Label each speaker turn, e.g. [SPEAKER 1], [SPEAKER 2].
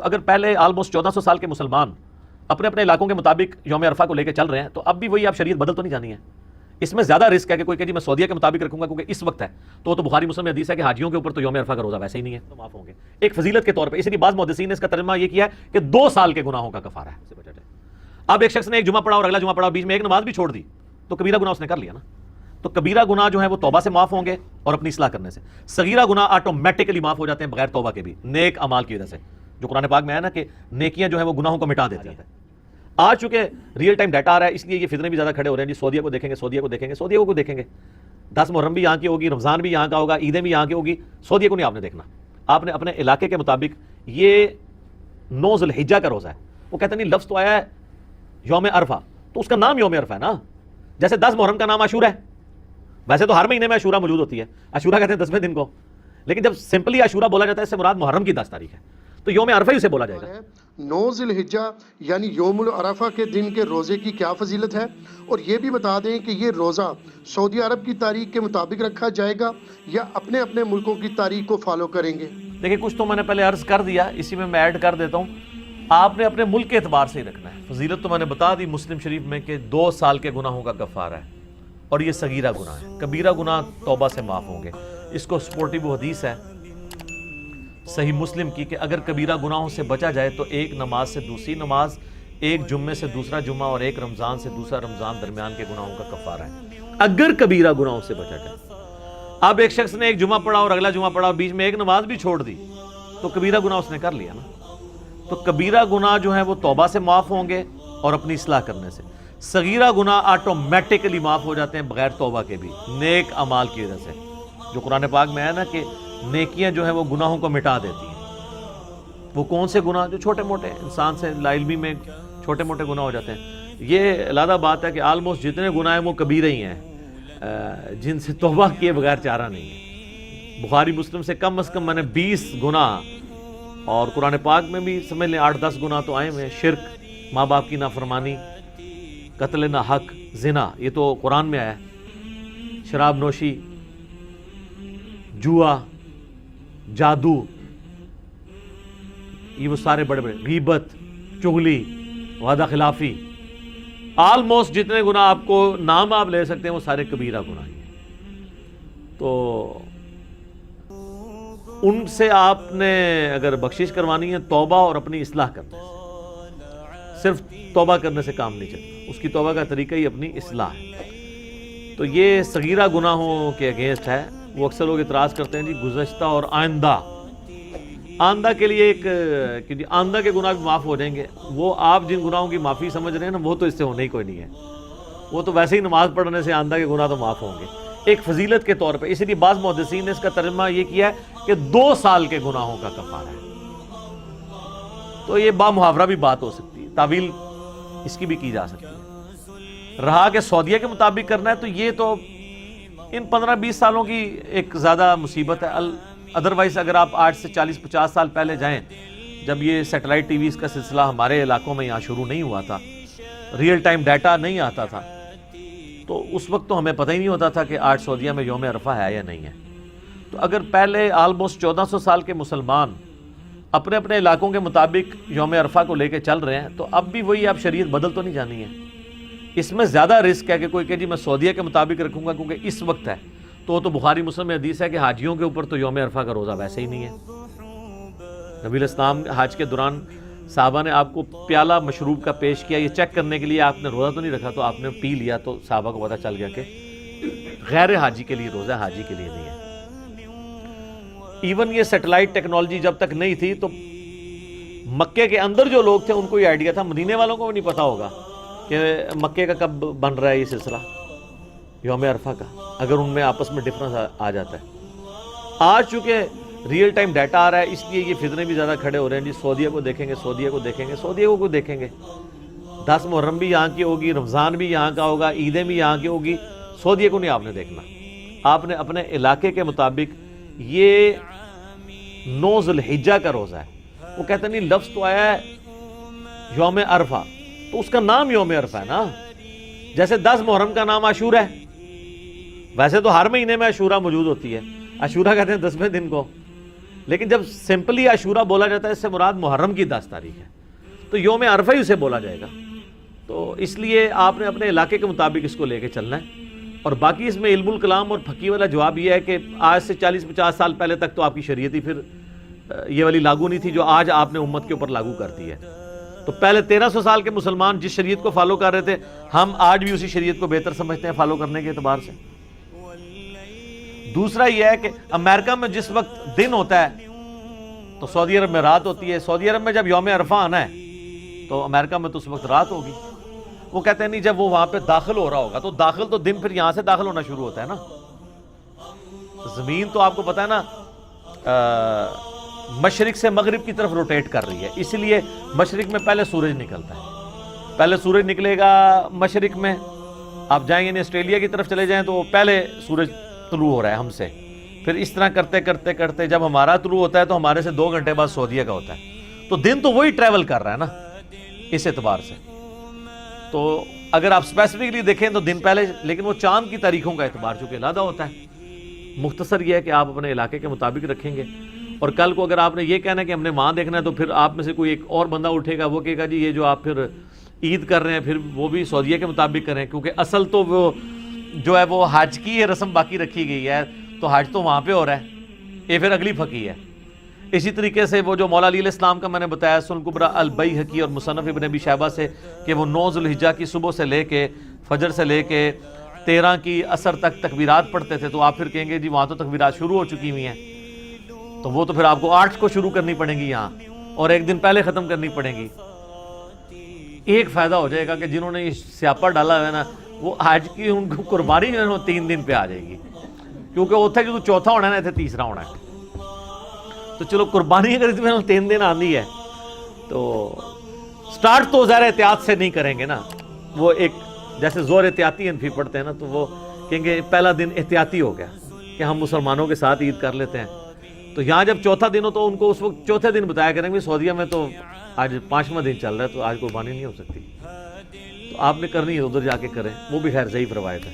[SPEAKER 1] تو اگر پہلے آلموسٹ 1400 سال کے مسلمان اپنے اپنے علاقوں کے مطابق یوم عرفہ کو لے کے چل رہے ہیں تو اب بھی وہی آپ شریعت بدل تو نہیں جانی ہے. اس میں زیادہ رسک ہے کہ کوئی کہ جی میں سعودیہ کے مطابق رکھوں گا کیونکہ اس وقت ہے تو بخاری مسلم میں حدیث ہے کہ حاجیوں کے اوپر تو یوم عرفہ کا روزہ ویسے ہی نہیں ہے تو معاف ہوں گے ایک فضیلت کے طور پہ. اسی لیے بعض محدثین نے اس کا ترجمہ یہ کیا ہے کہ 2 سال کے گناہوں کا کفارہ ہے. اب ایک شخص نے ایک جمعہ پڑھا اور اگلا جمعہ پڑھا بیچ میں ایک نماز بھی چھوڑ دی تو کبیرہ گناہ اس نے کر لیا نا. تو کبیرہ گناہ جو ہے وہ توبہ سے معاف ہوں گے اور اپنی اصلاح کرنے سے. صغیرہ گناہ آٹومیٹکلی معاف ہو جاتے ہیں بغیر توبہ کے بھی نیک اعمال کی وجہ سے, جو قرآن پاک میں ہے نا کہ نیکیاں جو ہیں وہ گناہوں کو مٹا دیتی ہیں. آج چونکہ ریئل ٹائم ڈیٹا آ رہا ہے اس لیے یہ فتنے بھی زیادہ کھڑے ہو رہے ہیں جی سعودیہ کو دیکھیں گے, سعودیہ کو دیکھیں گے, سعودیہ کو دیکھیں گے. 10 محرم بھی یہاں کی ہوگی, رمضان بھی یہاں کا ہوگا, عیدیں بھی یہاں کی ہوگی, سعودیہ کو نہیں آپ نے دیکھنا. آپ نے اپنے علاقے کے مطابق یہ 9 ذی الحجہ کا روزہ ہے. وہ کہتے ہیں نہیں لفظ تو آیا ہے یوم عرفہ تو اس کا نام یوم عرفہ ہے نا. جیسے 10 محرم کا نام عاشورہ ہے, ویسے تو ہر مہینے میں عاشورہ موجود ہوتی ہے, عاشورہ کہتے ہیں 10ویں دن کو, لیکن جب سمپلی عاشورہ بولا جاتا ہے اس سے مراد محرم کی 10 تاریخ ہے تو یوم عرفہ ہی اسے بولا جائے گا.
[SPEAKER 2] 9 ذی الحجہ یعنی یوم العرفہ کے دن کے روزے کی کیا فضیلت ہے, اور یہ بھی بتا دیں کہ یہ روزہ سعودی عرب کی تاریخ کے مطابق رکھا جائے گا یا اپنے اپنے ملکوں کی تاریخ کو فالو کریں گے.
[SPEAKER 1] دیکھیں کچھ تو میں نے پہلے عرض کر دیا, اسی میں ایڈ کر دیتا ہوں. آپ نے اپنے ملک کے اعتبار سے ہی رکھنا ہے. فضیلت تو میں نے بتا دی مسلم شریف میں کہ 2 سال کے گناہوں کا کفارہ ہے اور یہ صغیرہ گناہ ہے. کبیرہ گناہ توبہ سے معاف ہوں گے. اس کو سپورٹیو حدیث ہے صحیح مسلم کی کہ اگر کبیرہ گناہوں سے بچا جائے تو ایک نماز سے دوسری نماز, ایک جمعے سے دوسرا جمعہ اور ایک رمضان سے دوسرا رمضان درمیان کے گناہوں کا کفارہ ہے اگر کبیرہ گناہوں سے بچا جائے. اب ایک شخص نے ایک جمعہ پڑھا اور اگلا جمعہ پڑھا اور بیچ میں ایک نماز بھی چھوڑ دی تو کبیرہ گناہ اس نے کر لیا نا. تو کبیرہ گناہ جو ہیں وہ توبہ سے معاف ہوں گے اور اپنی اصلاح کرنے سے. صغیرہ گناہ آٹومیٹکلی معاف ہو جاتے ہیں بغیر توبہ کے بھی نیک اعمال کی وجہ سے, جو قرآن پاک میں ہے نا کہ نیکیاں جو ہیں وہ گناہوں کو مٹا دیتی ہیں. وہ کون سے گناہ جو چھوٹے موٹے انسان سے لا علمی میں چھوٹے موٹے گناہ ہو جاتے ہیں. یہ علیحدہ بات ہے کہ آلموسٹ جتنے گناہ ہیں وہ کبیرہ ہی ہیں جن سے توبہ کیے بغیر چارہ نہیں ہے. بخاری مسلم سے کم از کم میں نے 20 گناہ اور قرآن پاک میں بھی سمجھ لیں 8-10 گناہ تو آئے ہوئے ہیں. شرک, ماں باپ کی نافرمانی, قتل نہ حق, زنا, یہ تو قرآن میں آیا ہے, شراب نوشی, جوا, جادو, یہ وہ سارے بڑے بڑے, غیبت, چغلی, وعدہ خلافی, آلموسٹ جتنے گناہ آپ کو نام آپ لے سکتے ہیں وہ سارے کبیرہ گناہ ہیں. تو ان سے آپ نے اگر بخشش کروانی ہے توبہ اور اپنی اصلاح کرنے سے, صرف توبہ کرنے سے کام نہیں چلتا, اس کی توبہ کا طریقہ ہی اپنی اصلاح ہے. تو یہ صغیرہ گناہوں کے اگینسٹ ہے. وہ اکثر لوگ اعتراض کرتے ہیں جی گزشتہ اور آئندہ کے لیے ایک کہ جی آئندہ کے گناہ بھی معاف ہو جائیں گے. وہ آپ جن گناہوں کی معافی سمجھ رہے ہیں نا وہ تو اس سے ہونے ہی کوئی نہیں ہے. وہ تو ویسے ہی نماز پڑھنے سے آئندہ کے گناہ تو معاف ہوں گے ایک فضیلت کے طور پہ. اسی لیے بعض محدثین نے اس کا ترجمہ یہ کیا ہے کہ 2 سال کے گناہوں کا کفارہ ہے. تو یہ با محاورہ بھی بات ہو سکتی ہے, تعویل اس کی بھی کی جا سکتی ہے. رہا کہ سعودیہ کے مطابق کرنا ہے تو یہ تو ان 15-20 سالوں کی ایک زیادہ مصیبت ہے. ادروائز اگر آپ 8 سے 40-50 سال پہلے جائیں جب یہ سیٹلائٹ ٹی ویز کا سلسلہ ہمارے علاقوں میں یہاں شروع نہیں ہوا تھا, ریئل ٹائم ڈیٹا نہیں آتا تھا, تو اس وقت تو ہمیں پتہ ہی نہیں ہوتا تھا کہ آج سعودیہ میں یوم عرفہ ہے یا نہیں ہے. تو اگر پہلے آلموسٹ 1400 سال کے مسلمان اپنے اپنے علاقوں کے مطابق یوم عرفہ کو لے کے چل رہے ہیں تو اب بھی وہی آپ شریعت بدل تو نہیں جانی ہے. اس میں زیادہ رسک ہے کہ کوئی کہ جی میں سعودیہ کے مطابق رکھوں گا کیونکہ اس وقت ہے تو بخاری مسلم میں حدیث ہے کہ حاجیوں کے اوپر تو یوم عرفہ کا روزہ ویسے ہی نہیں ہے. نبی علیہ السلام حج کے دوران صحابہ نے آپ کو پیالہ مشروب کا پیش کیا, یہ چیک کرنے کے لیے آپ نے روزہ تو نہیں رکھا, تو آپ نے پی لیا تو صحابہ کو پتہ چل گیا کہ غیر حاجی کے لیے روزہ, حاجی کے لیے نہیں ہے. ایون یہ سیٹلائٹ ٹیکنالوجی جب تک نہیں تھی تو مکے کے اندر جو لوگ تھے ان کو یہ آئیڈیا تھا, مدینے والوں کو بھی نہیں پتا ہوگا کہ مکے کا کب بن رہا ہے یہ سلسلہ یوم عرفہ کا, اگر ان میں آپس میں ڈفرنس آ جاتا ہے. آج چونکہ ریئل ٹائم ڈیٹا آ رہا ہے اس لیے یہ فتنے بھی زیادہ کھڑے ہو رہے ہیں جی سعودیہ کو دیکھیں گے, سعودیہ کو دیکھیں گے, سعودیہ کو دیکھیں گے. 10 محرم بھی یہاں کی ہوگی, رمضان بھی یہاں کا ہوگا, عیدیں بھی یہاں کی ہوگی, سعودیہ کو نہیں آپ نے دیکھنا. آپ نے اپنے علاقے کے مطابق یہ 9 ذی الحجہ کا روزہ ہے. وہ کہتے ہیں نہیں لفظ تو آیا ہے یوم عرفہ تو اس کا نام یوم عرفہ ہے نا. جیسے 10 محرم کا نام عاشورہ ہے, ویسے تو ہر مہینے میں عاشورہ موجود ہوتی ہے, عاشورہ کہتے ہیں 10ویں دن کو, لیکن جب سمپلی عاشورہ بولا جاتا ہے اس سے مراد محرم کی 10 تاریخ ہے، تو یوم عرفہ ہی اسے بولا جائے گا. تو اس لیے آپ نے اپنے علاقے کے مطابق اس کو لے کے چلنا ہے. اور باقی اس میں علم الکلام اور پھکی والا جواب یہ ہے کہ آج سے 40-50 سال پہلے تک تو آپ کی شریعت ہی پھر یہ والی لاگو نہیں تھی جو آج آپ نے امت کے اوپر لاگو کر دی ہے. تو پہلے 1300 سال کے مسلمان جس شریعت کو فالو کر رہے تھے، ہم آج بھی اسی شریعت کو بہتر سمجھتے ہیں فالو کرنے کے اعتبار سے. دوسرا یہ ہے کہ امریکہ میں جس وقت دن ہوتا ہے تو سعودی عرب میں رات ہوتی ہے. سعودی عرب میں جب یوم عرفہ آنا ہے تو امریکہ میں تو اس وقت رات ہوگی. وہ کہتے ہیں نہیں، جب وہ وہاں پہ داخل ہو رہا ہوگا تو داخل تو دن پھر یہاں سے داخل ہونا شروع ہوتا ہے نا. زمین تو آپ کو پتا ہے نا مشرق سے مغرب کی طرف روٹیٹ کر رہی ہے، اس لیے مشرق میں پہلے سورج نکلتا ہے. پہلے سورج نکلے گا مشرق میں. آپ جائیں گے آسٹریلیا کی طرف چلے جائیں تو پہلے سورج طلوع ہو رہا ہے ہم سے. پھر اس طرح کرتے کرتے کرتے جب ہمارا طلوع ہوتا ہے تو ہمارے سے 2 گھنٹے بعد سعودیہ کا ہوتا ہے. تو دن تو وہی ٹریول کر رہا ہے نا اس اعتبار سے. تو اگر آپ اسپیسیفکلی دیکھیں تو دن پہلے، لیکن وہ چاند کی تاریخوں کا اعتبار چونکہ علیحدہ ہوتا ہے. مختصر یہ ہے کہ آپ اپنے علاقے کے مطابق رکھیں گے. اور کل کو اگر آپ نے یہ کہنا ہے کہ ہم نے وہاں دیکھنا ہے تو پھر آپ میں سے کوئی ایک اور بندہ اٹھے گا، وہ کہے گا جی یہ جو آپ پھر عید کر رہے ہیں پھر وہ بھی سعودیہ کے مطابق کریں، کیونکہ اصل تو وہ جو ہے وہ حج کی یہ رسم باقی رکھی گئی ہے، تو حج تو وہاں پہ ہو رہا ہے. یہ پھر اگلی پھکی ہے. اسی طریقے سے وہ جو مولا علی علیہ السلام کا میں نے بتایا سنن کبریٰ البیہقی اور مصنف ابن ابی شیبہ سے کہ وہ 9 ذوالحجہ کی صبح سے لے کے فجر سے لے کے 13 کی عصر تک تکبیرات پڑھتے تھے. تو آپ پھر کہیں گے جی وہاں تو تکبیرات شروع ہو چکی ہوئی ہیں، تو وہ تو پھر آپ کو 8 کو شروع کرنی پڑیں گی یہاں اور 1 دن پہلے ختم کرنی پڑیں گی. ایک فائدہ ہو جائے گا کہ جنہوں نے سیاپا ڈالا ہوا ہے نا، وہ آج کی ان کو قربانی جو ہے 3 دن پہ آ جائے گی، کیونکہ اتنے جو چوتھا ہونا ہے نا اتنے تیسرا ہونا ہے. تو چلو قربانی اگر اس میں 3 دن آندی ہے تو سٹارٹ تو ظاہر احتیاط سے نہیں کریں گے نا. وہ ایک جیسے زور احتیاطی انفی پڑھتے ہیں نا، تو وہ کہیں گے پہلا دن احتیاطی ہو گیا کہ ہم مسلمانوں کے ساتھ عید کر لیتے ہیں. تو یہاں جب چوتھا دن ہو تو ان کو اس وقت چوتھے دن بتایا کریں گے سعودیہ میں تو آج 5واں دن چل رہا ہے تو آج قربانی نہیں ہو سکتی. تو آپ نے کرنی ہے ادھر جا کے کریں، وہ بھی خیر صحیح روایت ہے.